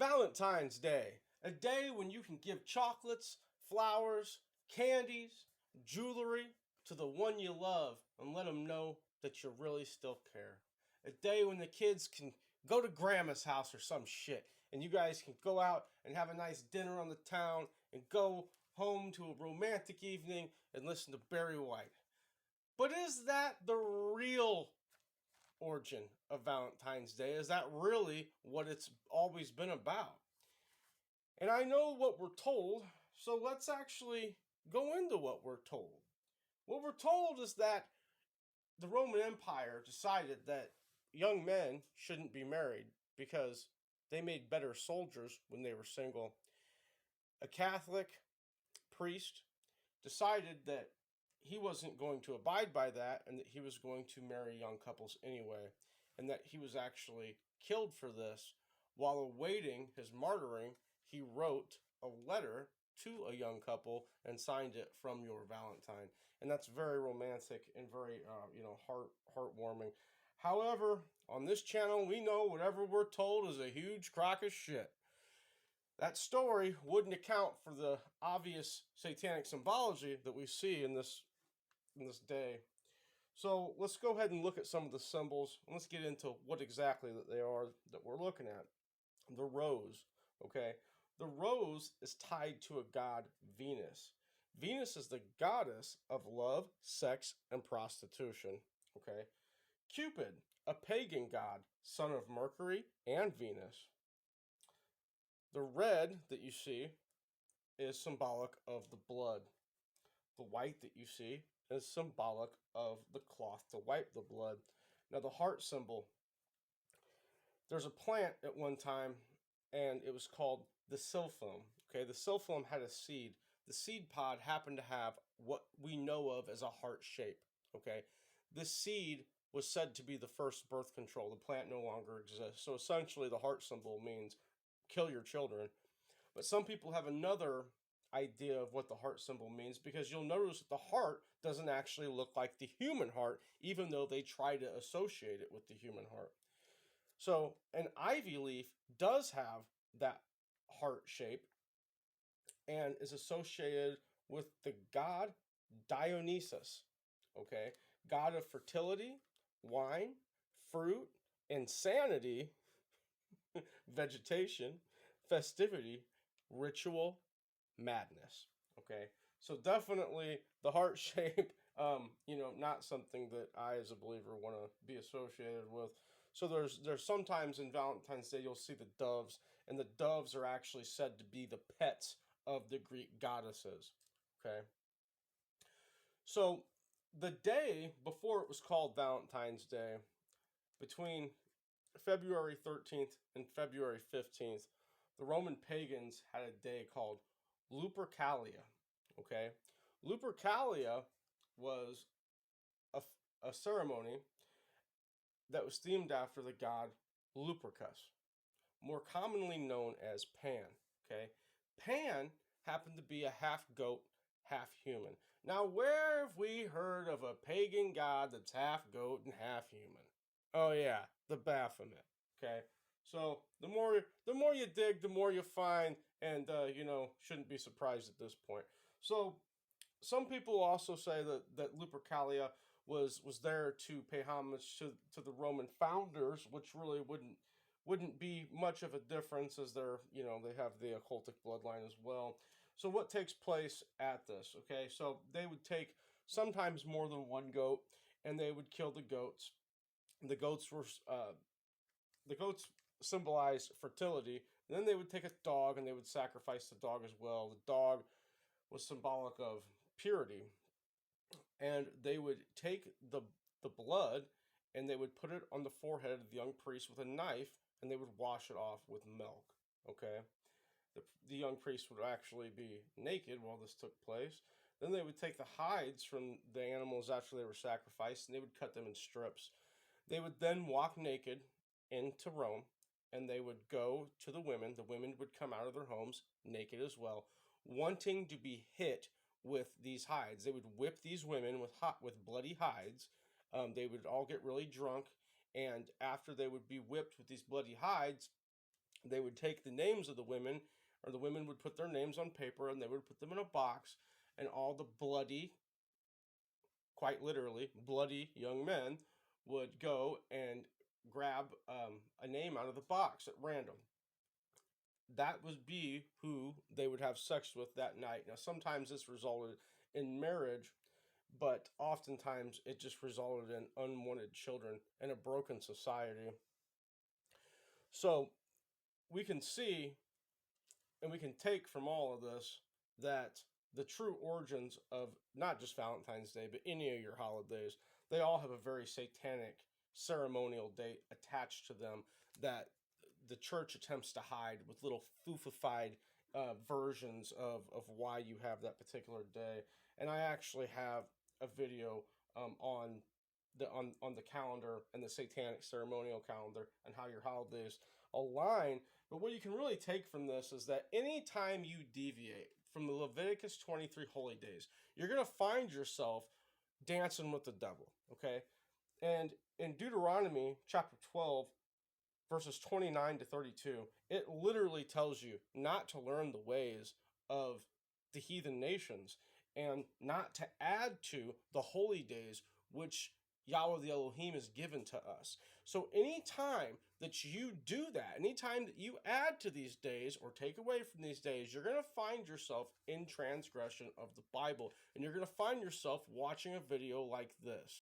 Valentine's Day, a day when you can give chocolates, flowers, candies, jewelry to the one you love and let them know that you really still care. A day when the kids can go to grandma's house or some shit and you guys can go out and have a nice dinner on the town and go home to a romantic evening and listen to Barry White. But is that the real origin of Valentine's Day? Is that really what it's always been about? And I know what we're told, so let's actually go into what we're told. What we're told is that the Roman Empire decided that young men shouldn't be married because they made better soldiers when they were single. A Catholic priest decided that he wasn't going to abide by that and that he was going to marry young couples anyway, and that he was actually killed for this. While awaiting his martyring, he wrote a letter to a young couple and signed it "From Your Valentine," and that's very romantic and very heartwarming. However, on this channel, we know whatever we're told is a huge crock of shit. That story wouldn't account for the obvious satanic symbology that we see in this day. So let's go ahead and look at some of the symbols, and let's get into what exactly that they are that we're looking at. The rose, okay? The rose is tied to a god, Venus. Venus is the goddess of love, sex, and prostitution, okay? Cupid, a pagan god, son of Mercury and Venus. The red that you see is symbolic of the blood. The white that you see is symbolic of the cloth to wipe the blood. Now, the heart symbol, there's a plant at one time, and it was called the silphium. Okay, the silphium had a seed. The seed pod happened to have what we know of as a heart shape. Okay, this seed was said to be the first birth control. The plant no longer exists. So essentially, the heart symbol means kill your children. But some people have another idea of what the heart symbol means, because you'll notice that the heart doesn't actually look like the human heart, even though they try to associate it with the human heart. So an ivy leaf does have that heart shape and is associated with the god Dionysus, okay? God of fertility, wine, fruit, insanity, vegetation, festivity, ritual, madness. Okay, so definitely the heart shape, not something that I as a believer want to be associated with. So there's sometimes in Valentine's Day you'll see the doves, and the doves are actually said to be the pets of the Greek goddesses. Okay, so the day before it was called Valentine's Day, between February 13th and February 15th, the Roman pagans had a day called Lupercalia. Okay, Lupercalia was a ceremony that was themed after the god Lupercus, more commonly known as Pan. Okay, Pan happened to be a half goat, half human. Now, where have we heard of a pagan god that's half goat and half human? Oh yeah, the Baphomet. Okay, so the more you dig, the more you find, and shouldn't be surprised at this point. So some people also say that Lupercalia was there to pay homage to the Roman founders, which really wouldn't be much of a difference, as they have the occultic bloodline as well. So what takes place at this? Okay, so they would take sometimes more than one goat, and they would kill the goats. The goats were the goats symbolize fertility. And then they would take a dog and they would sacrifice the dog as well. The dog was symbolic of purity, and they would take the blood and they would put it on the forehead of the young priest with a knife, and they would wash it off with milk. Okay, the young priest would actually be naked while this took place. Then they would take the hides from the animals after they were sacrificed, and they would cut them in strips. They would then walk naked into Rome, and they would go to the women. The women would come out of their homes naked as well, wanting to be hit with these hides. They would whip these women with bloody hides. They would all get really drunk, and after they would be whipped with these bloody hides, they would take the names of the women, or the women would put their names on paper and they would put them in a box, and all the bloody, quite literally, bloody young men would go and grab a name out of the box at random. That would be who they would have sex with that night. Now, sometimes this resulted in marriage, but oftentimes it just resulted in unwanted children and a broken society. So we can see and we can take from all of this that the true origins of not just Valentine's Day, but any of your holidays, they all have a very satanic ceremonial date attached to them that the church attempts to hide with little foofified versions of why you have that particular day. And I actually have a video on the calendar and the satanic ceremonial calendar and how your holidays align. But what you can really take from this is that anytime you deviate from the Leviticus 23 holy days, you're going to find yourself dancing with the devil, okay? And in Deuteronomy chapter 12, verses 29 to 32, it literally tells you not to learn the ways of the heathen nations and not to add to the holy days which Yahweh the Elohim has given to us. So anytime that you do that, anytime that you add to these days or take away from these days, you're going to find yourself in transgression of the Bible. And you're going to find yourself watching a video like this.